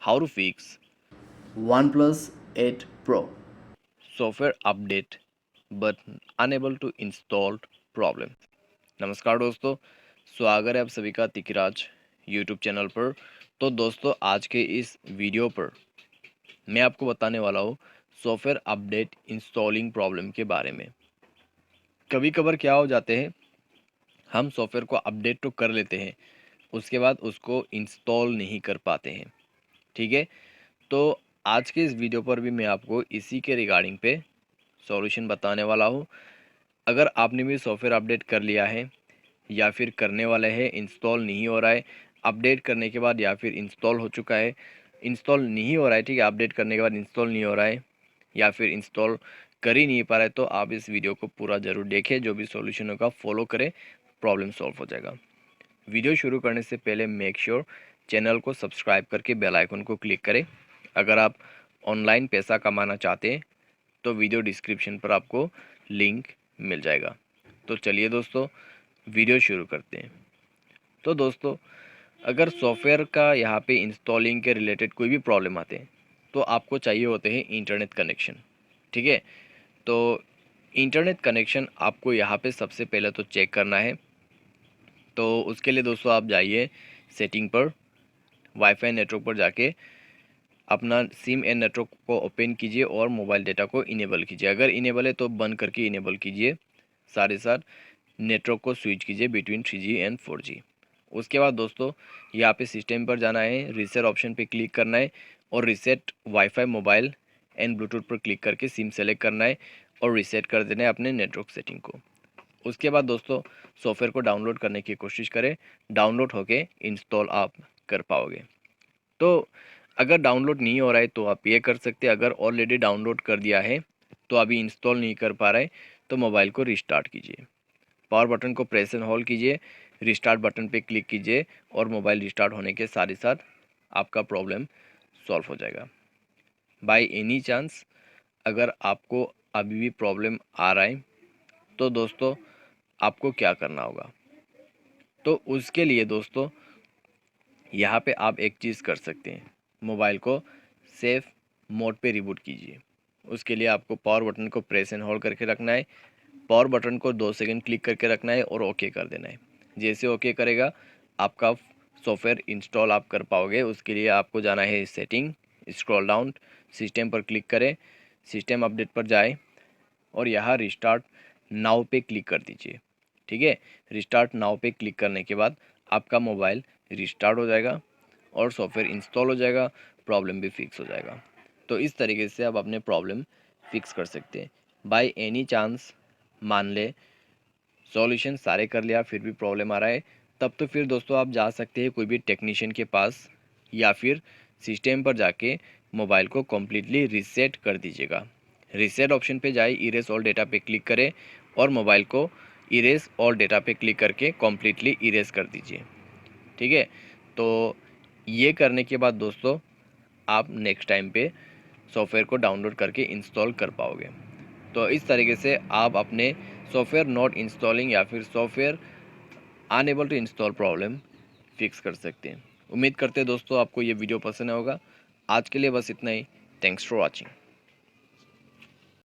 how to fix OnePlus 8 Pro. software update but unable to install problem। नमस्कार दोस्तों, स्वागत है आप सभी का तिकिराज यूट्यूब चैनल पर। तो दोस्तों, आज के इस वीडियो पर मैं आपको बताने वाला हूँ सॉफ्टवेयर अपडेट इंस्टॉलिंग प्रॉब्लम के बारे में। कभी कभार क्या हो जाते हैं, हम सॉफ्टवेयर को अपडेट तो कर लेते हैं, उसके बाद उसको इंस्टॉल नहीं कर पाते हैं। ठीक है, तो आज के इस वीडियो पर भी मैं आपको इसी के रिगार्डिंग पे सॉल्यूशन बताने वाला हूँ। अगर आपने भी सॉफ्टवेयर अपडेट कर लिया है या फिर करने वाला है, इंस्टॉल नहीं हो रहा है, अपडेट करने के बाद या फिर इंस्टॉल हो चुका है, इंस्टॉल नहीं हो रहा है, ठीक है, अपडेट करने के बाद इंस्टॉल नहीं हो रहा है या फिर इंस्टॉल कर ही नहीं पा रहा है, तो आप इस वीडियो को पूरा ज़रूर देखें। जो भी सॉल्यूशन होगा फॉलो करें, प्रॉब्लम सॉल्व हो जाएगा। वीडियो शुरू करने से पहले मेक श्योर चैनल को सब्सक्राइब करके बेल आइकन को क्लिक करें। अगर आप ऑनलाइन पैसा कमाना चाहते हैं तो वीडियो डिस्क्रिप्शन पर आपको लिंक मिल जाएगा। तो चलिए दोस्तों, वीडियो शुरू करते हैं। तो दोस्तों, अगर सॉफ्टवेयर का यहाँ पे इंस्टॉलिंग के रिलेटेड कोई भी प्रॉब्लम आते हैं तो आपको चाहिए होते हैं इंटरनेट कनेक्शन। ठीक है, तो इंटरनेट कनेक्शन आपको यहाँ पे सबसे पहले तो चेक करना है। तो उसके लिए दोस्तों आप जाइए सेटिंग पर, वाईफाई नेटवर्क पर जाके अपना सिम एंड नेटवर्क को ओपन कीजिए और मोबाइल डेटा को इनेबल कीजिए। अगर इनेबल है तो बंद करके इनेबल कीजिए। साथ ही साथ नेटवर्क को स्विच कीजिए बिटवीन 3G एंड 4G। उसके बाद दोस्तों यहाँ पे सिस्टम पर जाना है, रीसेट ऑप्शन पे क्लिक करना है और reset wifi mobile and Bluetooth पर क्लिक करके सिम सेलेक्ट करना है और रीसेट कर देना है अपने नेटवर्क सेटिंग को। उसके बाद दोस्तों सॉफ्टवेयर को डाउनलोड करने की कोशिश करें, डाउनलोड होके इंस्टॉल आप कर पाओगे। तो अगर डाउनलोड नहीं हो रहा है तो आप ये कर सकते हैं। अगर ऑलरेडी डाउनलोड कर दिया है तो अभी इंस्टॉल नहीं कर पा रहा है तो मोबाइल को रिस्टार्ट कीजिए, पावर बटन को प्रेस एंड होल्ड कीजिए, रिस्टार्ट बटन पे क्लिक कीजिए और मोबाइल रिस्टार्ट होने के साथ ही साथ आपका प्रॉब्लम सॉल्व हो जाएगा। बाय एनी चांस अगर आपको अभी भी प्रॉब्लम आ रहा है तो दोस्तों आपको क्या करना होगा, तो उसके लिए दोस्तों यहाँ पे आप एक चीज़ कर सकते हैं, मोबाइल को सेफ मोड पे रिबूट कीजिए। उसके लिए आपको पावर बटन को प्रेस एंड होल्ड करके रखना है, पावर बटन को 2 सेकंड क्लिक करके रखना है और ओके कर देना है। जैसे ओके करेगा आपका सॉफ्टवेयर इंस्टॉल आप कर पाओगे। उसके लिए आपको जाना है सेटिंग, स्क्रॉल डाउन, सिस्टम पर क्लिक करें, सिस्टम अपडेट पर जाए और यहाँ रिस्टार्ट नाउ पे क्लिक कर दीजिए। ठीक है, रिस्टार्ट नाउ पे क्लिक करने के बाद आपका मोबाइल रिस्टार्ट हो जाएगा और सॉफ्टवेयर इंस्टॉल हो जाएगा, प्रॉब्लम भी फिक्स हो जाएगा। तो इस तरीके से आप अपने प्रॉब्लम फिक्स कर सकते हैं। बाय एनी चांस मान ले सॉल्यूशन सारे कर लिया फिर भी प्रॉब्लम आ रहा है, तब तो फिर दोस्तों आप जा सकते हैं कोई भी टेक्नीशियन के पास या फिर सिस्टम पर जाके मोबाइल को कम्प्लीटली रीसेट कर दीजिएगा। रीसेट ऑप्शन पे जाए, इरेज ऑल डेटा पे क्लिक करें और मोबाइल को इरेज ऑल डेटा पे क्लिक करके कम्प्लीटली इरेज कर दीजिए। ठीक है, तो ये करने के बाद दोस्तों आप नेक्स्ट टाइम पे सॉफ्टवेयर को डाउनलोड करके इंस्टॉल कर पाओगे। तो इस तरीके से आप अपने सॉफ्टवेयर नॉट इंस्टॉलिंग या फिर software unable to install problem fix कर सकते हैं। उम्मीद करते हैं दोस्तों आपको ये वीडियो पसंद होगा। आज के लिए बस इतना ही। Thanks for watching.